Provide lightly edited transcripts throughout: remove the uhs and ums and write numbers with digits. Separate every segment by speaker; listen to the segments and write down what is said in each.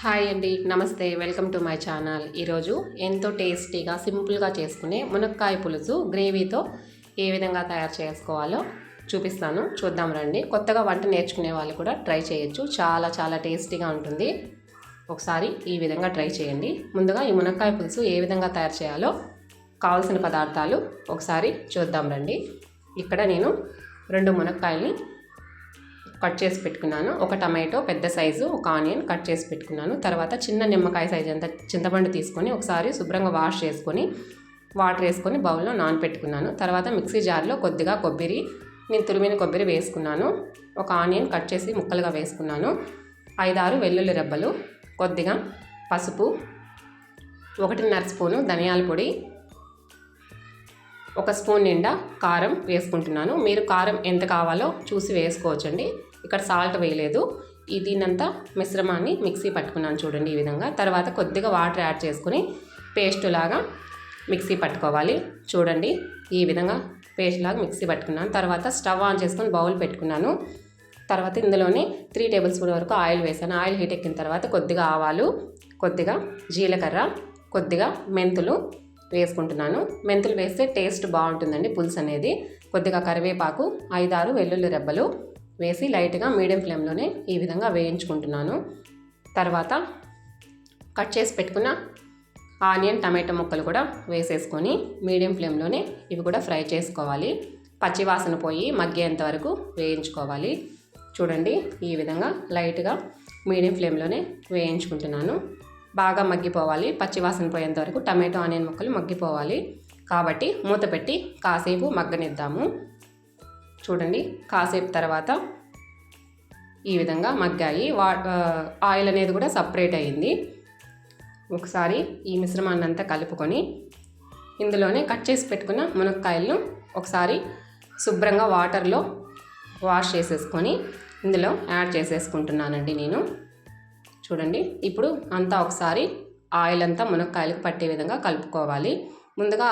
Speaker 1: Hi అండి, నమస్తే. Welcome to my channel. ఈరోజు ఎంతో టేస్టీగా సింపుల్గా చేసుకునే మునక్కాయ పులుసు గ్రేవీతో ఏ విధంగా తయారు చేసుకోవాలో చూపిస్తాను. చూద్దాం రండి. కొత్తగా వంట నేర్చుకునే వాళ్ళు కూడా ట్రై చేయొచ్చు. చాలా టేస్టీగా ఉంటుంది. ఒకసారి ఈ విధంగా ట్రై చేయండి. ముందుగా ఈ మునక్కాయ పులుసు ఏ విధంగా తయారు చేయాలో కావాల్సిన పదార్థాలు ఒకసారి చూద్దాం రండి. ఇక్కడ నేను 2 మునక్కాయల్ని కట్ చేసి పెట్టుకున్నాను. ఒక టమాటో పెద్ద సైజు, ఒక ఆనియన్ కట్ చేసి పెట్టుకున్నాను. తర్వాత చిన్న నిమ్మకాయ సైజు అంత చింతపండు తీసుకొని ఒకసారి శుభ్రంగా వాష్ చేసుకొని వాటర్ వేసుకొని బౌల్లో నానపెట్టుకున్నాను. తర్వాత మిక్సీ జార్లో కొద్దిగా కొబ్బరి, నేను తురిమిన కొబ్బరి వేసుకున్నాను. ఒక ఆనియన్ కట్ చేసి ముక్కలుగా వేసుకున్నాను. 5-6 వెల్లుల్లి రెబ్బలు, కొద్దిగా పసుపు, 1.5 స్పూను ధనియాల పొడి, 1 స్పూన్ నిండా కారం వేసుకుంటున్నాను. మీరు కారం ఎంత కావాలో చూసి వేసుకోవచ్చండి. ఇక్కడ సాల్ట్ వేయలేదు. దీనంతా మిశ్రమాన్ని మిక్సీ పట్టుకున్నాను చూడండి ఈ విధంగా. తర్వాత కొద్దిగా వాటర్ యాడ్ చేసుకుని పేస్ట్ లాగా మిక్సీ పట్టుకోవాలి. చూడండి ఈ విధంగా పేస్ట్ లాగా మిక్సీ పట్టుకున్నాను. తర్వాత స్టవ్ ఆన్ చేసుకొని బౌల్ పెట్టుకున్నాను. తర్వాత ఇందులోనే 3 టేబుల్ స్పూన్ వరకు ఆయిల్ వేసాను. ఆయిల్ హీట్ ఎక్కిన తర్వాత కొద్దిగా ఆవాలు, కొద్దిగా జీలకర్ర, కొద్దిగా మెంతులు వేసుకుంటున్నాను. మెంతులు వేస్తే టేస్ట్ బాగుంటుందండి పులుసు అనేది. కొద్దిగా కరివేపాకు, 5-6 వెల్లుల్లి రెబ్బలు వేసి లైట్గా మీడియం ఫ్లేమ్లోనే ఈ విధంగా వేయించుకుంటున్నాను. తర్వాత కట్ చేసి పెట్టుకున్న ఆనియన్, టమాటో ముక్కలు కూడా వేసేసుకొని మీడియం ఫ్లేమ్లోనే ఇవి కూడా ఫ్రై చేసుకోవాలి. పచ్చివాసన పోయి మగ్గేంత వరకు వేయించుకోవాలి. చూడండి ఈ విధంగా లైట్గా మీడియం ఫ్లేమ్లోనే వేయించుకుంటున్నాను. బాగా మగ్గిపోవాలి. పచ్చివాసన పోయేంత వరకు టమాటో, ఆనియన్ ముక్కలు మగ్గిపోవాలి. కాబట్టి మూత పెట్టి కాసేపు మగ్గనిద్దాము. చూడండి కాసేపు తర్వాత ఈ విధంగా మగ్గాయి. ఆయిల్ అనేది కూడా సపరేట్ అయ్యింది. ఒకసారి ఈ మిశ్రమాన్ని అంతా కలుపుకొని ఇందులోనే కట్ చేసి పెట్టుకున్న మునక్కాయలను ఒకసారి శుభ్రంగా వాటర్లో వాష్ చేసేసుకొని ఇందులో యాడ్ చేసేసుకుంటున్నానండి నేను. చూడండి ఇప్పుడు అంతా ఒకసారి ఆయిల్ అంతా మునక్కాయలకు పట్టే విధంగా కలుపుకోవాలి. ముందుగా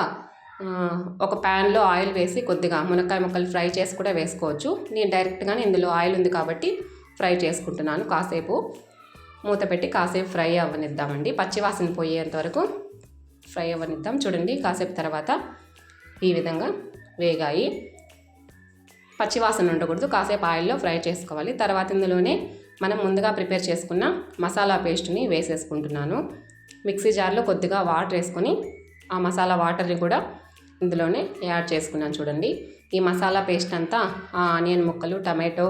Speaker 1: ఒక ప్యాన్లో ఆయిల్ వేసి కొద్దిగా మునక్కాయ ముక్కలు ఫ్రై చేసి కూడా వేసుకోవచ్చు. నేను డైరెక్ట్గానే ఇందులో ఆయిల్ ఉంది కాబట్టి ఫ్రై చేసుకుంటున్నాను. కాసేపు మూత పెట్టి కాసేపు ఫ్రై అవ్వనిద్దామండి. పచ్చివాసన పోయేంత వరకు ఫ్రై అవ్వనిద్దాం. చూడండి కాసేపు తర్వాత ఈ విధంగా వేగాయి. పచ్చివాసన ఉండకూడదు. కాసేపు ఆయిల్లో ఫ్రై చేసుకోవాలి. తర్వాత ఇందులోనే మనం ముందుగా ప్రిపేర్ చేసుకున్న మసాలా పేస్ట్ని వేసేసుకుంటున్నాను. మిక్సీ జార్లో కొద్దిగా వాటర్ వేసుకొని ఆ మసాలా వాటర్ని కూడా ఇందులోనే యాడ్ చేసుకున్నాను. చూడండి ఈ మసాలా పేస్ట్ అంతా ఆ ఆనియన్ ముక్కలు, టమాటో,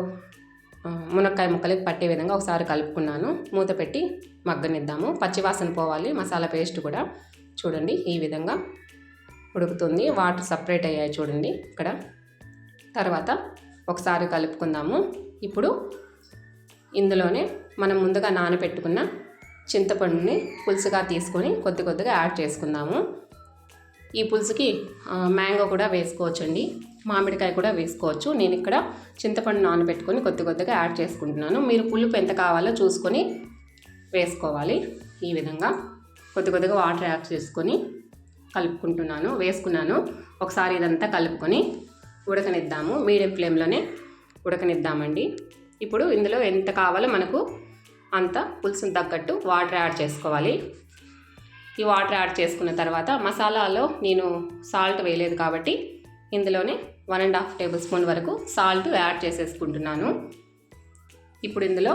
Speaker 1: మునక్కాయ ముక్కలకి పట్టే విధంగా ఒకసారి కలుపుకున్నాను. మూత పెట్టి మగ్గనిద్దాము. పచ్చివాసన పోవాలి మసాలా పేస్ట్ కూడా. చూడండి ఈ విధంగా ఉడుకుతుంది. వాటర్ సపరేట్ అయ్యాయి చూడండి ఇక్కడ. తర్వాత ఒకసారి కలుపుకుందాము. ఇప్పుడు ఇందులోనే మనం ముందుగా నానబెట్టుకున్న చింతపండుని పులుసుగా తీసుకొని కొద్దిగా యాడ్ చేసుకుందాము. ఈ పులుసుకి మ్యాంగో కూడా వేసుకోవచ్చండి, మామిడికాయ కూడా వేసుకోవచ్చు. నేను ఇక్కడ చింతపండు నానబెట్టుకొని కొద్దిగా యాడ్ చేసుకుంటున్నాను. మీరు పులుపు ఎంత కావాలో చూసుకొని వేసుకోవాలి. ఈ విధంగా కొద్దిగా వాటర్ యాడ్ చేసుకొని వేసుకున్నాను. ఒకసారి ఇదంతా కలుపుకొని ఉడకనిద్దాము. మీడియం ఫ్లేమ్లోనే ఉడకనిద్దామండి. ఇప్పుడు ఇందులో ఎంత కావాలో మనకు అంత పులుసుని తగ్గట్టు వాటర్ యాడ్ చేసుకోవాలి. ఈ వాటర్ యాడ్ చేసుకున్న తర్వాత మసాలాలో నేను సాల్ట్ వేయలేదు కాబట్టి ఇందులోనే 1.5 టేబుల్ స్పూన్ వరకు సాల్ట్ యాడ్ చేసేసుకుంటున్నాను. ఇప్పుడు ఇందులో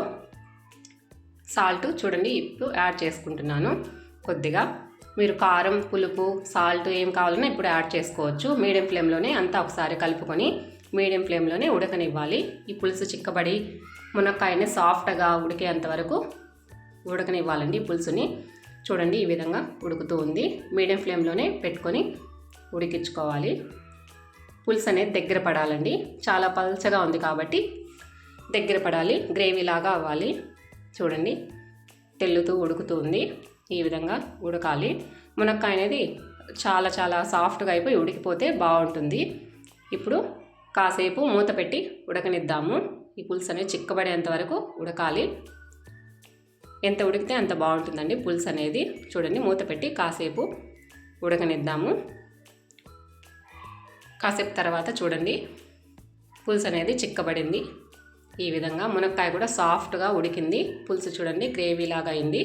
Speaker 1: సాల్ట్ చూడండి ఇప్పుడు యాడ్ చేసుకుంటున్నాను. కొద్దిగా మీరు కారం, పులుపు, సాల్ట్ ఏం కావాలన్నా ఇప్పుడు యాడ్ చేసుకోవచ్చు. మీడియం ఫ్లేమ్లోనే అంతా ఒకసారి కలుపుకొని మీడియం ఫ్లేమ్లోనే ఉడకనివ్వాలి. ఈ పులుసు చిక్కబడి మునక్కాయని సాఫ్ట్గా ఉడికేంత వరకు ఉడకనివ్వాలండి పులుసుని. చూడండి ఈ విధంగా ఉడుకుతూ ఉంది. మీడియం ఫ్లేమ్లోనే పెట్టుకొని ఉడికించుకోవాలి. పులుసు అనేది దగ్గర పడాలండి. చాలా పల్చగా ఉంది కాబట్టి దగ్గర పడాలి, గ్రేవీ లాగా అవ్వాలి. చూడండి తెల్లుతూ ఉడుకుతూ ఉంది. ఈ విధంగా ఉడకాలి. మునక్కాయ అనేది చాలా సాఫ్ట్గా అయిపోయి ఉడికిపోతే బాగుంటుంది. ఇప్పుడు కాసేపు మూత పెట్టి ఉడకనిద్దాము. ఈ పులుసు అనేది చిక్కబడేంత వరకు ఉడకాలి. ఎంత ఉడికితే అంత బాగుంటుందండి పులుసు అనేది. చూడండి మూత పెట్టి కాసేపు ఉడకనిద్దాము. కాసేపు తర్వాత చూడండి పులుసు అనేది చిక్కబడింది. ఈ విధంగా మునక్కాయ కూడా సాఫ్ట్గా ఉడికింది. పులుసు చూడండి గ్రేవీ లాగా అయింది.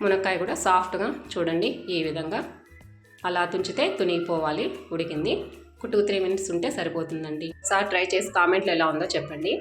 Speaker 1: మునక్కాయ కూడా సాఫ్ట్గా చూడండి ఈ విధంగా అలా తుంచితే తునిగిపోవాలి. ఉడికింది. ఒక 2-3 మినిట్స్ ఉంటే సరిపోతుందండి. ఒకసారి ట్రై చేసి కామెంట్లో ఎలా ఉందో చెప్పండి.